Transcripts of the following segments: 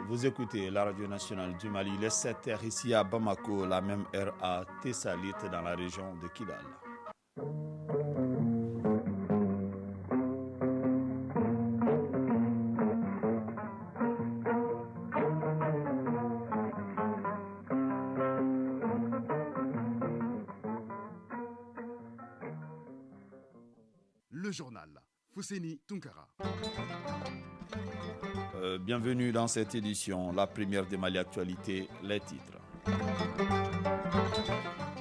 Vous écoutez la radio nationale du Mali, les 7h ici à Bamako, la même heure à Tessalit dans la région de Kidal. Le journal. Fousséni Tunkara. Bienvenue dans cette édition, la première des Mali Actualité, les titres.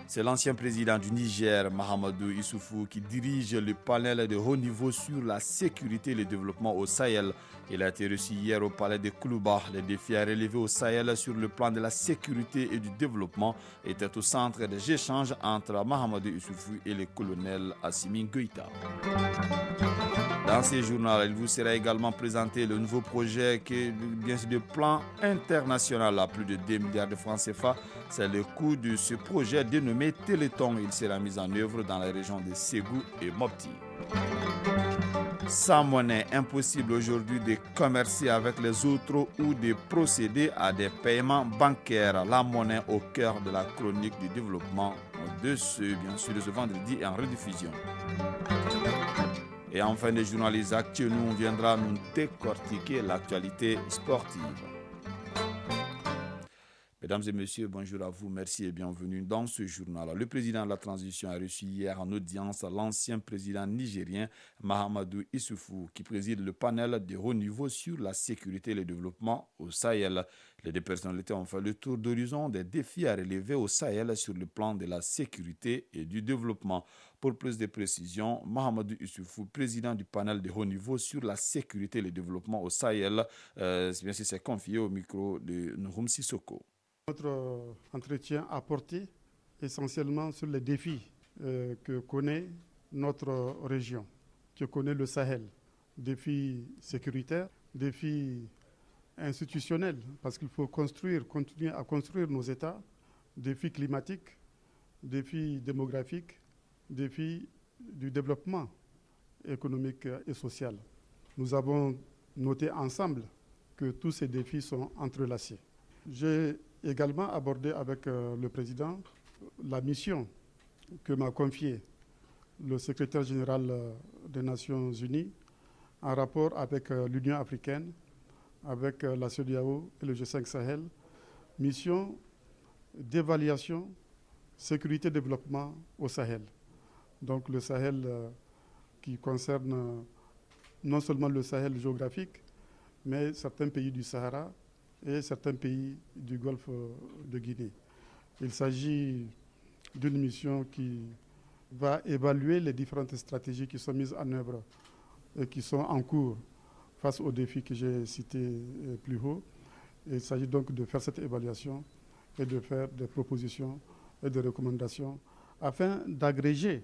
C'est l'ancien président du Niger, Mahamadou Issoufou, qui dirige le panel de haut niveau sur la sécurité et le développement au Sahel. Il a été reçu hier au palais de Koulouba. Les défis à relever au Sahel sur le plan de la sécurité et du développement étaient au centre des échanges entre Mahamadou Issoufou et le colonel Assimi Goïta. Dans ces journaux, il vous sera également présenté le nouveau projet qui est bien sûr de plan international à plus de 2 milliards de francs CFA. C'est le coût de ce projet dénommé Téléthon. Il sera mis en œuvre dans la région de Ségou et Mopti. Sans monnaie, impossible aujourd'hui de commercer avec les autres ou de procéder à des paiements bancaires. La monnaie au cœur de la chronique du développement de ce vendredi et en rediffusion. Et enfin, les journalistes actuels, nous viendra nous décortiquer l'actualité sportive. Mesdames et messieurs, bonjour à vous, merci et bienvenue dans ce journal. Le président de la transition a reçu hier en audience l'ancien président nigérien Mahamadou Issoufou qui préside le panel de haut niveau sur la sécurité et le développement au Sahel. Les deux personnalités ont fait le tour d'horizon des défis à relever au Sahel sur le plan de la sécurité et du développement. Pour plus de précisions, Mahamadou Issoufou, président du panel de haut niveau sur la sécurité et le développement au Sahel, s'est confié au micro de Nouroum Sissoko. Notre entretien a porté essentiellement sur les défis que connaît notre région, que connaît le Sahel. Défis sécuritaires, défis institutionnels, parce qu'il faut continuer à construire nos États, défis climatiques, défis démographiques, défis du développement économique et social. Nous avons noté ensemble que tous ces défis sont entrelacés. J'ai également abordé avec le président la mission que m'a confiée le secrétaire général des Nations Unies en rapport avec l'Union africaine, avec la CEDEAO et le G5 Sahel, mission d'évaluation, sécurité, développement au Sahel. Donc le Sahel qui concerne non seulement le Sahel géographique, mais certains pays du Sahara et certains pays du Golfe de Guinée. Il s'agit d'une mission qui va évaluer les différentes stratégies qui sont mises en œuvre et qui sont en cours face aux défis que j'ai cités plus haut. Et il s'agit donc de faire cette évaluation et de faire des propositions et des recommandations afin d'agréger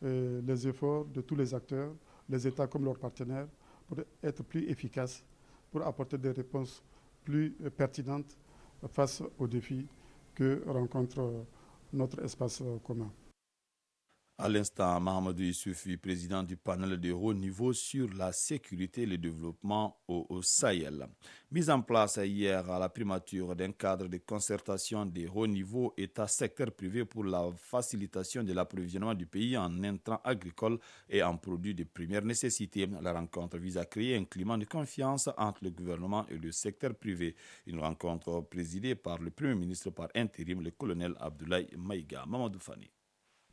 les efforts de tous les acteurs, les États comme leurs partenaires, pour être plus efficaces, pour apporter des réponses plus pertinentes face aux défis que rencontre notre espace commun. À l'instant, Mahamadou Issoufou, président du panel de haut niveau sur la sécurité et le développement au Sahel. Mise en place hier à la primature d'un cadre de concertation de haut niveau État-secteur privé pour la facilitation de l'approvisionnement du pays en intrants agricoles et en produits de première nécessité. La rencontre vise à créer un climat de confiance entre le gouvernement et le secteur privé. Une rencontre présidée par le Premier ministre par intérim, le colonel Abdoulaye Maïga. Mamadou Fani.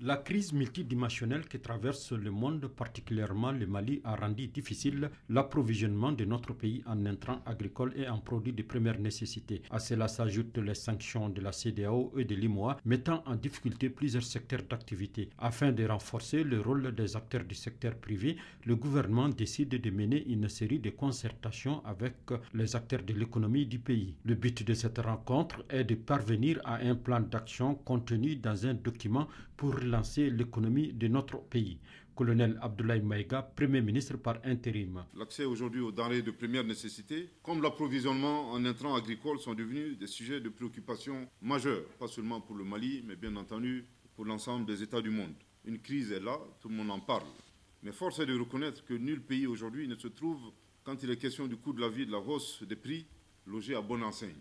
La crise multidimensionnelle qui traverse le monde, particulièrement le Mali, a rendu difficile l'approvisionnement de notre pays en intrants agricoles et en produits de première nécessité. À cela s'ajoutent les sanctions de la CEDEAO et de l'IMOA, mettant en difficulté plusieurs secteurs d'activité. Afin de renforcer le rôle des acteurs du secteur privé, le gouvernement décide de mener une série de concertations avec les acteurs de l'économie du pays. Le but de cette rencontre est de parvenir à un plan d'action contenu dans un document pour relancer l'économie de notre pays. Colonel Abdoulaye Maïga, Premier ministre par intérim. L'accès aujourd'hui aux denrées de première nécessité, comme l'approvisionnement en intrants agricoles, sont devenus des sujets de préoccupation majeurs, pas seulement pour le Mali, mais bien entendu pour l'ensemble des États du monde. Une crise est là, tout le monde en parle. Mais force est de reconnaître que nul pays aujourd'hui ne se trouve, quand il est question du coût de la vie et de la hausse des prix, logés à bonne enseigne.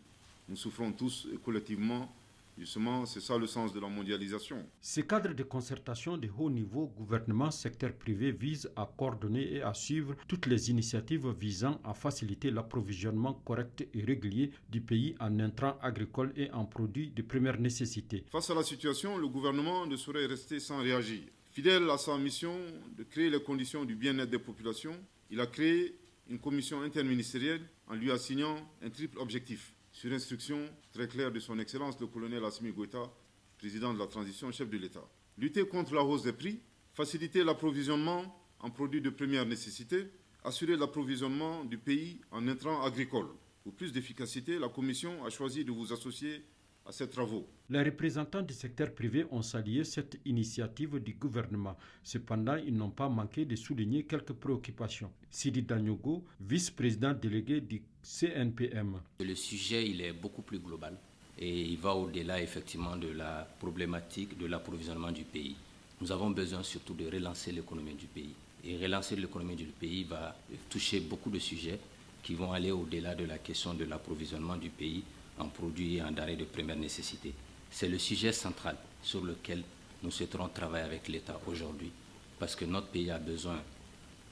Nous souffrons tous et collectivement. Justement, c'est ça le sens de la mondialisation. Ces cadres de concertation de haut niveau, gouvernement, secteur privé, visent à coordonner et à suivre toutes les initiatives visant à faciliter l'approvisionnement correct et régulier du pays en intrants agricoles et en produits de première nécessité. Face à la situation, le gouvernement ne saurait rester sans réagir. Fidèle à sa mission de créer les conditions du bien-être des populations, il a créé une commission interministérielle en lui assignant un triple objectif. Sur instruction très claire de son Excellence le colonel Assimi Goïta, président de la transition, chef de l'État. Lutter contre la hausse des prix, faciliter l'approvisionnement en produits de première nécessité, assurer l'approvisionnement du pays en intrants agricoles. Pour plus d'efficacité, la Commission a choisi de vous associer à ces travaux. Les représentants du secteur privé ont salué cette initiative du gouvernement. Cependant, ils n'ont pas manqué de souligner quelques préoccupations. Sidi Danyogo, vice-président délégué du CNPM. Le sujet, il est beaucoup plus global et il va au-delà effectivement de la problématique de l'approvisionnement du pays. Nous avons besoin surtout de relancer l'économie du pays. Et relancer l'économie du pays va toucher beaucoup de sujets qui vont aller au-delà de la question de l'approvisionnement du pays en produits et en denrées de première nécessité. C'est le sujet central sur lequel nous souhaiterons travailler avec l'État aujourd'hui parce que notre pays a besoin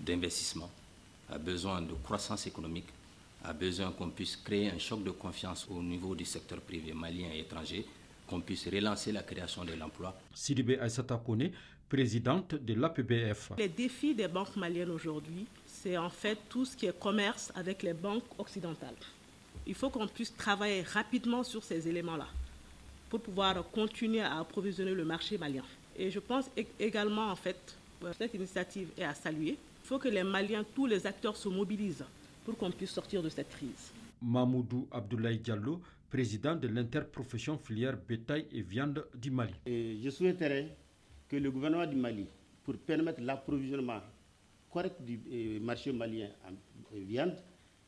d'investissement, a besoin de croissance économique, a besoin qu'on puisse créer un choc de confiance au niveau du secteur privé malien et étranger, qu'on puisse relancer la création de l'emploi. Sidibé Aïssata Kone, présidente de l'APBF. Les défis des banques maliennes aujourd'hui, c'est en fait tout ce qui est commerce avec les banques occidentales. Il faut qu'on puisse travailler rapidement sur ces éléments-là pour pouvoir continuer à approvisionner le marché malien. Et je pense également, en fait, cette initiative est à saluer. Il faut que les Maliens, tous les acteurs se mobilisent pour qu'on puisse sortir de cette crise. Mamoudou Abdoulaye Diallo, président de l'interprofession filière bétail et viande du Mali. Et je souhaiterais que le gouvernement du Mali, pour permettre l'approvisionnement correct du marché malien en viande,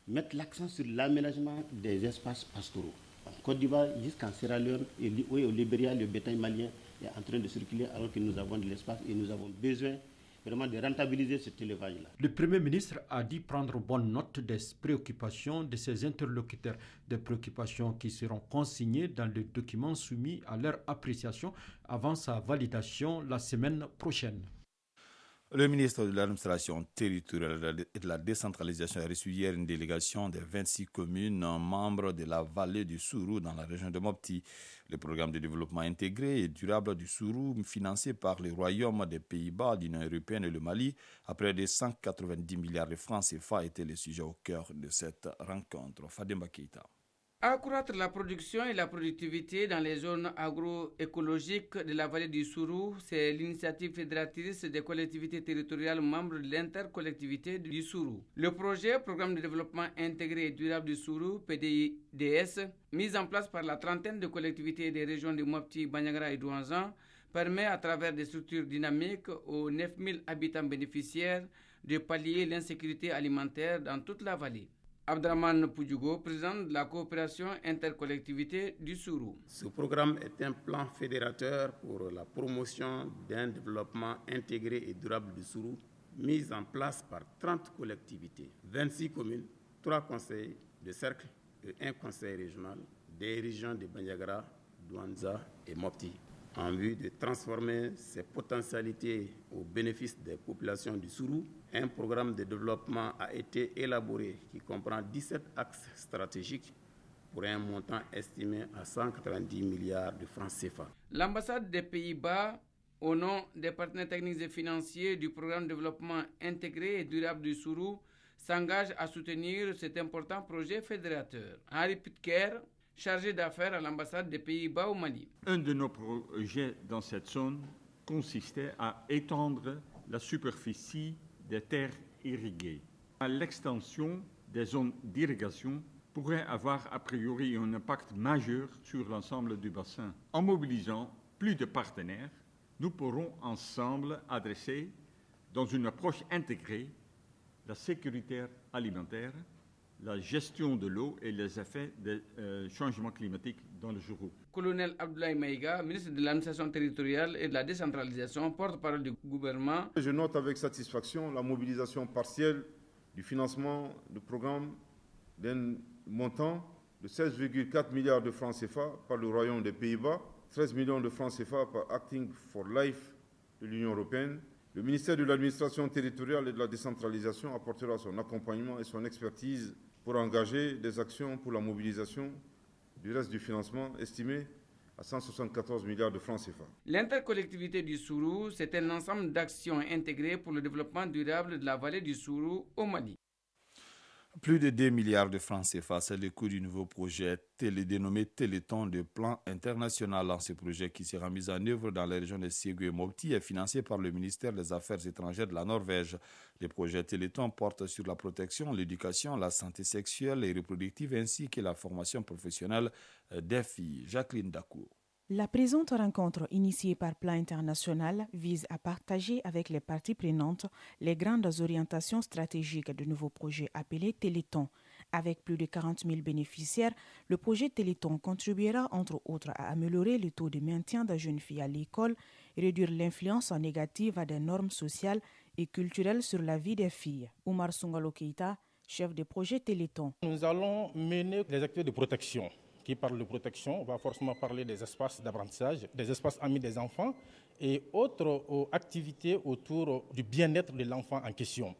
mette l'accent sur l'aménagement des espaces pastoraux. En Côte d'Ivoire jusqu'en Sierra Leone et au Libéria, le bétail malien est en train de circuler alors que nous avons de l'espace et nous avons besoin vraiment de rentabiliser cet élevage-là. Le Premier ministre a dit prendre bonne note des préoccupations de ses interlocuteurs, des préoccupations qui seront consignées dans le document soumis à leur appréciation avant sa validation la semaine prochaine. Le ministre de l'Administration territoriale et de la décentralisation a reçu hier une délégation des 26 communes membres de la vallée du Sourou dans la région de Mopti. Le programme de développement intégré et durable du Sourou, financé par le Royaume des Pays-Bas, l'Union européenne et le Mali, à près de 190 milliards de francs CFA, était le sujet au cœur de cette rencontre. Fademba Keita. Accroître la production et la productivité dans les zones agroécologiques de la vallée du Sourou, c'est l'initiative fédératrice des collectivités territoriales membres de l'intercollectivité du Sourou. Le projet Programme de développement intégré et durable du Sourou, PDIDS, mis en place par la trentaine de collectivités des régions de Mopti, Bandiagara et Douanzan, permet à travers des structures dynamiques aux 9000 habitants bénéficiaires de pallier l'insécurité alimentaire dans toute la vallée. Abdraman Poudjougo, président de la coopération intercollectivité du Sourou. Ce programme est un plan fédérateur pour la promotion d'un développement intégré et durable du Sourou, mis en place par 30 collectivités, 26 communes, 3 conseils de cercle et 1 conseil régional des régions de Bandiagara, Douanza et Mopti, en vue de transformer ces potentialités au bénéfice des populations du Sourou. Un programme de développement a été élaboré qui comprend 17 axes stratégiques pour un montant estimé à 190 milliards de francs CFA. L'ambassade des Pays-Bas, au nom des partenaires techniques et financiers du programme de développement intégré et durable du Sourou, s'engage à soutenir cet important projet fédérateur. Henri Pitker, chargé d'affaires à l'ambassade des Pays-Bas au Mali. Un de nos projets dans cette zone consistait à étendre la superficie des terres irriguées. L'extension des zones d'irrigation pourrait avoir a priori un impact majeur sur l'ensemble du bassin. En mobilisant plus de partenaires, nous pourrons ensemble adresser, dans une approche intégrée, la sécurité alimentaire, la gestion de l'eau et les effets des changements climatiques dans le Sourou. Colonel Abdoulaye Maïga, ministre de l'Administration territoriale et de la décentralisation, porte-parole du gouvernement. Je note avec satisfaction la mobilisation partielle du financement du programme d'un montant de 16,4 milliards de francs CFA par le Royaume des Pays-Bas, 13 millions de francs CFA par Acting for Life de l'Union européenne. Le ministère de l'Administration territoriale et de la décentralisation apportera son accompagnement et son expertise pour engager des actions pour la mobilisation du reste du financement estimé à 174 milliards de francs CFA. L'intercollectivité du Sourou, c'est un ensemble d'actions intégrées pour le développement durable de la vallée du Sourou au Mali. Plus de 2 milliards de francs CFA, c'est le coût du nouveau projet dénommé Téléthon de plan international. Ce projet qui sera mis en œuvre dans les régions de Ségou et Mopti est financé par le ministère des Affaires étrangères de la Norvège. Le projet Téléthon porte sur la protection, l'éducation, la santé sexuelle et reproductive ainsi que la formation professionnelle des filles. Jacqueline Dacour. La présente rencontre initiée par Plan International vise à partager avec les parties prenantes les grandes orientations stratégiques du nouveau projet appelé Téléthon. Avec plus de 40 000 bénéficiaires, le projet Téléthon contribuera entre autres à améliorer le taux de maintien des jeunes filles à l'école et réduire l'influence négative des normes sociales et culturelles sur la vie des filles. Oumar Sungalo Keita, chef de projet Téléthon. Nous allons mener des activités de protection. Qui parle de protection, on va forcément parler des espaces d'apprentissage, des espaces amis des enfants et autres activités autour du bien-être de l'enfant en question.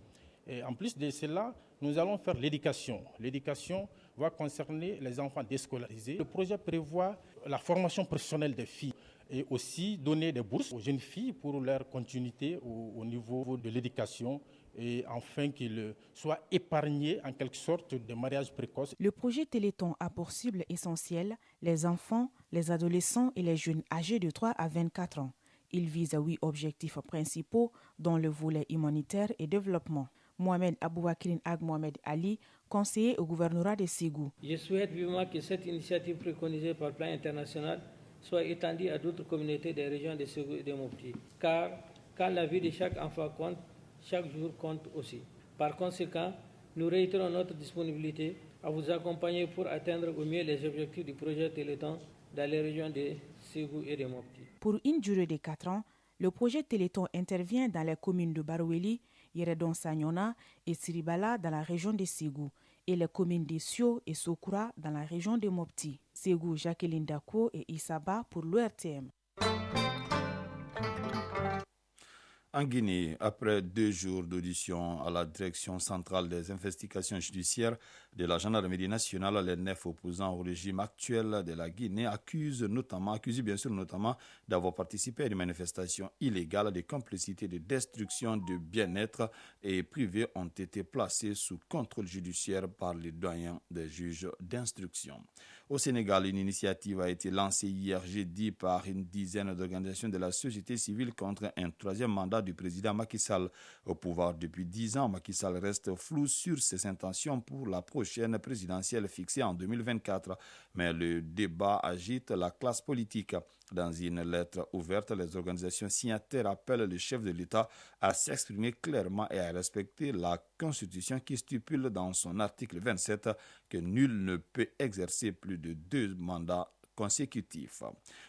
Et en plus de cela, nous allons faire l'éducation. L'éducation va concerner les enfants déscolarisés. Le projet prévoit la formation professionnelle des filles et aussi donner des bourses aux jeunes filles pour leur continuité au niveau de l'éducation et afin qu'ils soient épargnés en quelque sorte de mariages précoces. Le projet Téléthon a pour cible essentielle les enfants, les adolescents et les jeunes âgés de 3 à 24 ans. Il vise 8 objectifs principaux dont le volet humanitaire et développement. Mohamed Aboubakrin Ag Mohamed Ali, conseiller au gouvernorat de Ségou. Je souhaite vivement que cette initiative préconisée par le Plan international soit étendue à d'autres communautés des régions de Ségou et de Mopti. Car quand la vie de chaque enfant compte, chaque jour compte aussi. Par conséquent, nous réitérons notre disponibilité à vous accompagner pour atteindre au mieux les objectifs du projet Téléthon dans les régions de Ségou et de Mopti. Pour une durée de 4 ans, le projet Téléthon intervient dans les communes de Baroueli, Yeredon Sagnona et Siribala dans la région de Ségou et les communes de Sio et Sokoura dans la région de Mopti. Ségou, Jacqueline Dako et Issaba pour l'ORTM. En Guinée, après 2 jours d'audition à la direction centrale des investigations judiciaires de la gendarmerie nationale, les 9 opposants au régime actuel de la Guinée accusés bien sûr notamment d'avoir participé à une manifestation illégale, de complicité, de destruction de bien-être et privés ont été placés sous contrôle judiciaire par les doyens des juges d'instruction. Au Sénégal, une initiative a été lancée hier jeudi par une dizaine d'organisations de la société civile contre un 3e mandat du président Macky Sall. Au pouvoir depuis 10 ans, Macky Sall reste flou sur ses intentions pour la prochaine présidentielle fixée en 2024. Mais le débat agite la classe politique. Dans une lettre ouverte, les organisations signataires appellent le chef de l'État à s'exprimer clairement et à respecter la Constitution qui stipule dans son article 27 que nul ne peut exercer plus de 2 mandats consécutifs.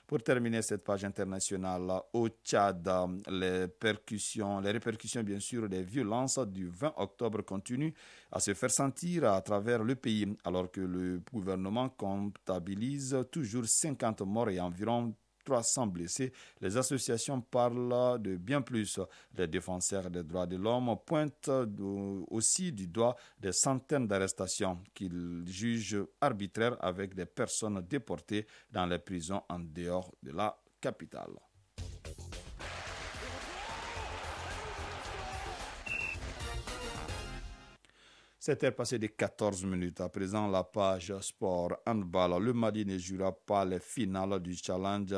Pour terminer cette page internationale, au Tchad, les répercussions bien sûr des violences du 20 octobre continuent à se faire sentir à travers le pays, alors que le gouvernement comptabilise toujours 50 morts et environ 300 blessés. Les associations parlent de bien plus. Les défenseurs des droits de l'homme pointent aussi du doigt des centaines d'arrestations qu'ils jugent arbitraires avec des personnes déportées dans les prisons en dehors de la capitale. 7h passées de 14 minutes. À présent, la page sport handball. Le Mali ne jouera pas les finales du challenge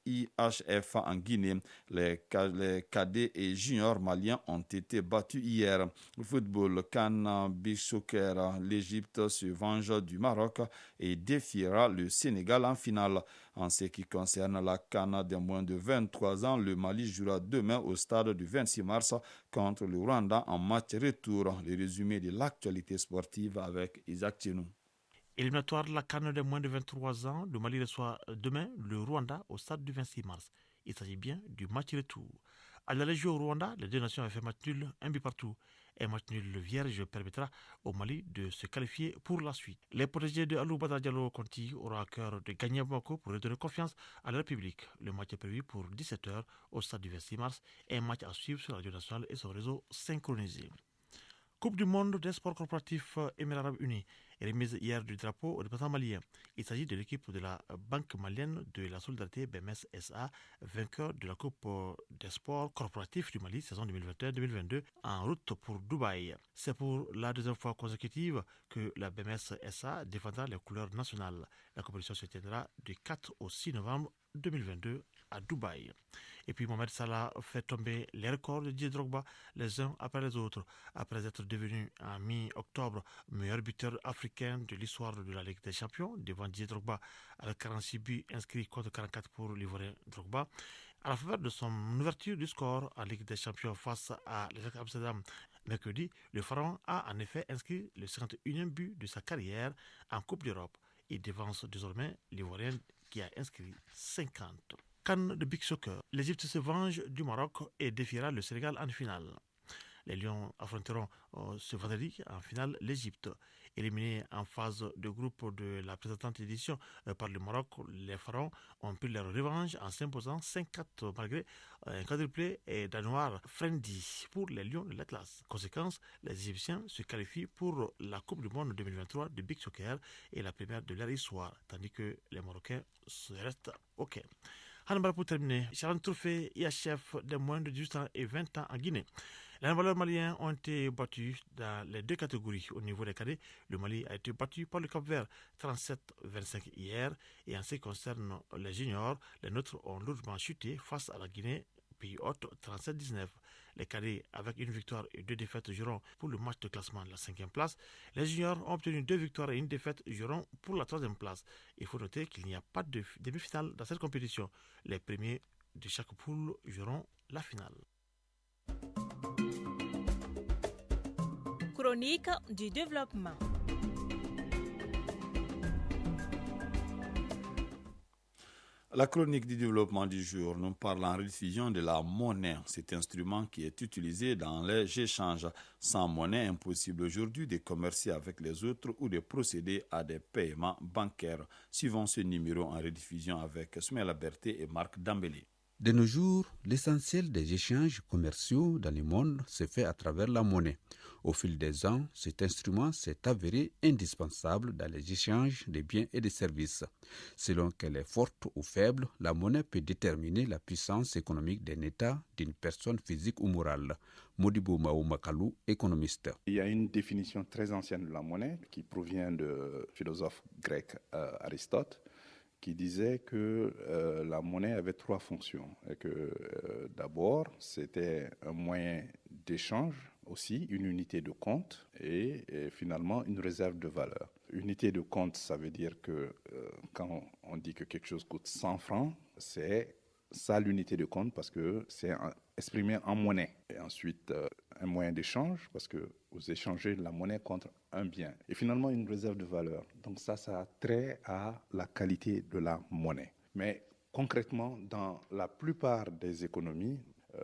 IHF en Guinée. Les cadets et juniors maliens ont été battus hier. Le football, CAN Beach Soccer, l'Égypte se venge du Maroc et défiera le Sénégal en finale. En ce qui concerne la CAN des moins de 23 ans, le Mali jouera demain au stade du 26 mars contre le Rwanda en match retour. Le résumé de l'actualité sportive avec Isaac Tchenou. Éliminatoire de la CAN des moins de 23 ans, le Mali reçoit demain le Rwanda au stade du 26 mars. Il s'agit bien du match retour. À l'aller jouer au Rwanda, les deux nations avaient fait match nul, un but partout. Un match nul vierge permettra au Mali de se qualifier pour la suite. Les protégés de Alou Badara Diallo Conti auront à cœur de gagner à Bamako pour redonner confiance à la République. Le match est prévu pour 17h au stade du 26 mars. Un match à suivre sur la radio nationale et son réseau synchronisé. Coupe du monde des sports corporatifs Émirats Arabes Unis, remise hier du drapeau au représentant malien. Il s'agit de l'équipe de la Banque malienne de la solidarité BMS SA, vainqueur de la Coupe des sports corporatifs du Mali saison 2021-2022 en route pour Dubaï. C'est pour la deuxième fois consécutive que la BMS SA défendra les couleurs nationales. La compétition se tiendra du 4 au 6 novembre 2022 à Dubaï. Et puis Mohamed Salah fait tomber les records de Didier Drogba les uns après les autres. Après être devenu en mi-octobre meilleur buteur africain de l'histoire de la Ligue des Champions devant Didier Drogba avec 46 buts inscrits contre 44 pour l'Ivoirien Drogba. À la faveur de son ouverture du score en Ligue des Champions face à l'Ajax Amsterdam mercredi, le Pharaon a en effet inscrit le 51e but de sa carrière en Coupe d'Europe. Il devance désormais l'Ivoirien qui a inscrit 50. CAN de Big Soccer. L'Égypte se venge du Maroc et défiera le Sénégal en finale. Les Lions affronteront ce vendredi en finale l'Égypte. Éliminés en phase de groupe de la précédente édition par le Maroc, les Pharaons ont pris leur revanche en s'imposant 5-4 malgré un quadruplé danois Frendi pour les Lions de l'Atlas. Conséquence, les Égyptiens se qualifient pour la Coupe du Monde 2023 de Big Soccer et la première de leur histoire, tandis que les Marocains restent OK. Handball pour terminer. Charon Trophée, IHF des moins de 18 ans et 20 ans en Guinée. Les handballeurs maliens ont été battus dans les deux catégories. Au niveau des cadets, le Mali a été battu par le Cap-Vert 37-25 hier. Et en ce qui concerne les juniors, les nôtres ont lourdement chuté face à la Guinée, pays hôte 37-19. Les cadets, avec une victoire et 2 défaites, joueront pour le match de classement de la 5e place. Les juniors ont obtenu 2 victoires et 1 défaite, joueront pour la 3e place. Il faut noter qu'il n'y a pas de demi-finale dans cette compétition. Les premiers de chaque poule joueront la finale. Chronique du développement. La chronique du développement du jour nous parle en rediffusion de la monnaie. Cet instrument qui est utilisé dans les échanges. Sans monnaie, impossible aujourd'hui de commercer avec les autres ou de procéder à des paiements bancaires. Suivons ce numéro en rediffusion avec Soumaïla Berté et Marc Dambélé. De nos jours, l'essentiel des échanges commerciaux dans le monde se fait à travers la monnaie. Au fil des ans, cet instrument s'est avéré indispensable dans les échanges de biens et de services. Selon qu'elle est forte ou faible, la monnaie peut déterminer la puissance économique d'un État, d'une personne physique ou morale. Modibo Makalu, économiste. Il y a une définition très ancienne de la monnaie qui provient du philosophe grec Aristote, qui disait que la monnaie avait 3 fonctions. Et que d'abord, c'était un moyen d'échange, aussi une unité de compte et finalement une réserve de valeur. Unité de compte, ça veut dire que quand on dit que quelque chose coûte 100 francs, c'est ça l'unité de compte parce que c'est exprimé en monnaie. Et ensuite, un moyen d'échange parce que vous échangez la monnaie contre un bien. Et finalement, une réserve de valeur. Donc ça a trait à la qualité de la monnaie. Mais concrètement, dans la plupart des économies,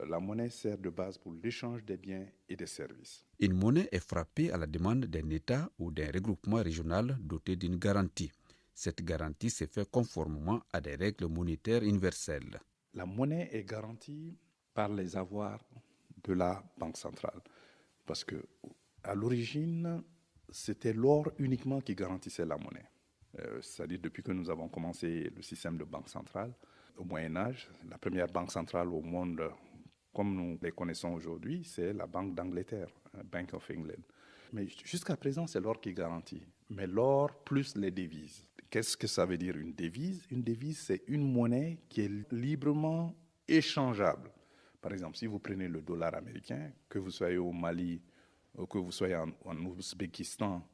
la monnaie sert de base pour l'échange des biens et des services. Une monnaie est frappée à la demande d'un État ou d'un regroupement régional doté d'une garantie. Cette garantie se fait conformément à des règles monétaires universelles. La monnaie est garantie par les avoirs de la Banque centrale. Parce que à l'origine, c'était l'or uniquement qui garantissait la monnaie. C'est-à-dire depuis que nous avons commencé le système de banque centrale, au Moyen-Âge, la première banque centrale au monde, comme nous les connaissons aujourd'hui, c'est la Banque d'Angleterre, Bank of England. Mais jusqu'à présent, c'est l'or qui garantit. Mais l'or plus les devises. Qu'est-ce que ça veut dire une devise? Une devise, c'est une monnaie qui est librement échangeable. Par exemple, si vous prenez le dollar américain, que vous soyez au Mali, ou que vous soyez en Ouzbékistan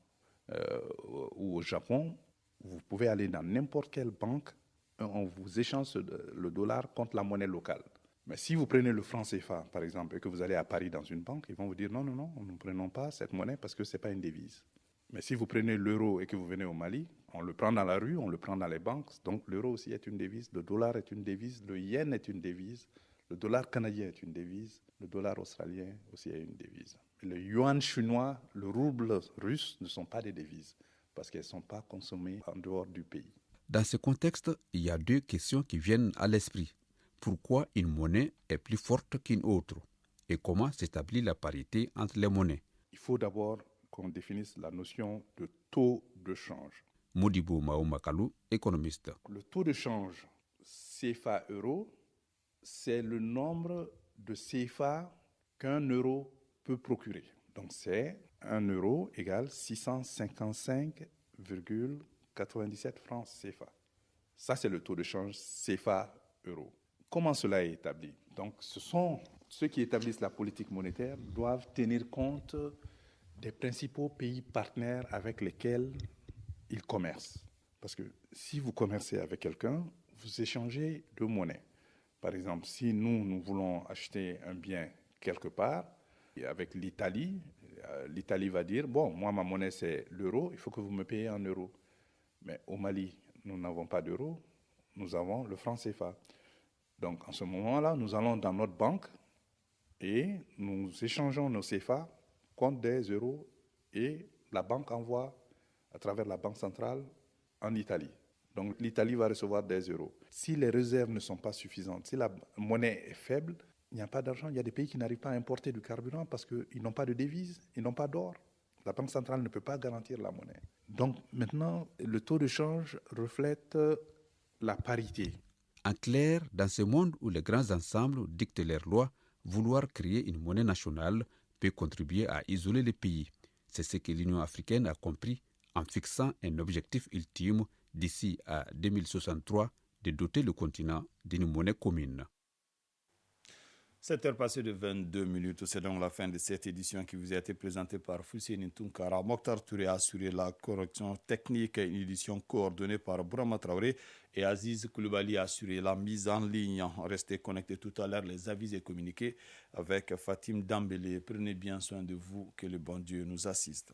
ou au Japon, vous pouvez aller dans n'importe quelle banque, on vous échange le dollar contre la monnaie locale. Mais si vous prenez le franc CFA, par exemple, et que vous allez à Paris dans une banque, ils vont vous dire non, nous ne prenons pas cette monnaie parce que ce n'est pas une devise. Mais si vous prenez l'euro et que vous venez au Mali, on le prend dans la rue, on le prend dans les banques, donc l'euro aussi est une devise, le dollar est une devise, le yen est une devise, le dollar canadien est une devise, le dollar australien aussi est une devise. Le yuan chinois, le rouble russe ne sont pas des devises parce qu'elles ne sont pas consommées en dehors du pays. Dans ce contexte, il y a deux questions qui viennent à l'esprit. Pourquoi une monnaie est plus forte qu'une autre? Et comment s'établit la parité entre les monnaies? Il faut d'abord qu'on définisse la notion de taux de change. Modibo Maoumakalou, économiste. Le taux de change CFA-euro, c'est le nombre de CFA qu'un euro peut procurer. Donc c'est 1 euro égale 655,97 francs CFA. Ça, c'est le taux de change CFA-euro. Comment cela est établi? Donc ce sont ceux qui établissent la politique monétaire doivent tenir compte des principaux pays partenaires avec lesquels ils commercent. Parce que si vous commercez avec quelqu'un, vous échangez deux monnaies. Par exemple, si nous voulons acheter un bien quelque part, avec l'Italie, l'Italie va dire, bon, moi ma monnaie c'est l'euro, il faut que vous me payiez en euros. Mais au Mali, nous n'avons pas d'euro, nous avons le franc CFA. Donc en ce moment-là, nous allons dans notre banque et nous échangeons nos CFA contre des euros et la banque envoie à travers la banque centrale en Italie. Donc l'Italie va recevoir des euros. Si les réserves ne sont pas suffisantes, si la monnaie est faible, il n'y a pas d'argent. Il y a des pays qui n'arrivent pas à importer du carburant parce qu'ils n'ont pas de devises, ils n'ont pas d'or. La banque centrale ne peut pas garantir la monnaie. Donc maintenant, le taux de change reflète la parité. En clair, dans ce monde où les grands ensembles dictent leurs lois, vouloir créer une monnaie nationale peut contribuer à isoler les pays. C'est ce que l'Union africaine a compris en fixant un objectif ultime d'ici à 2063 de doter le continent d'une monnaie commune. 7h passées de 22 minutes, c'est donc la fin de cette édition qui vous a été présentée par Fousseini Tunkara. Mokhtar Touré a assuré la correction technique, une édition coordonnée par Brahma Traoré et Aziz Koulibaly a assuré la mise en ligne. Restez connectés tout à l'heure, les avis et communiqués avec Fatim Dambélé. Prenez bien soin de vous, que le bon Dieu nous assiste.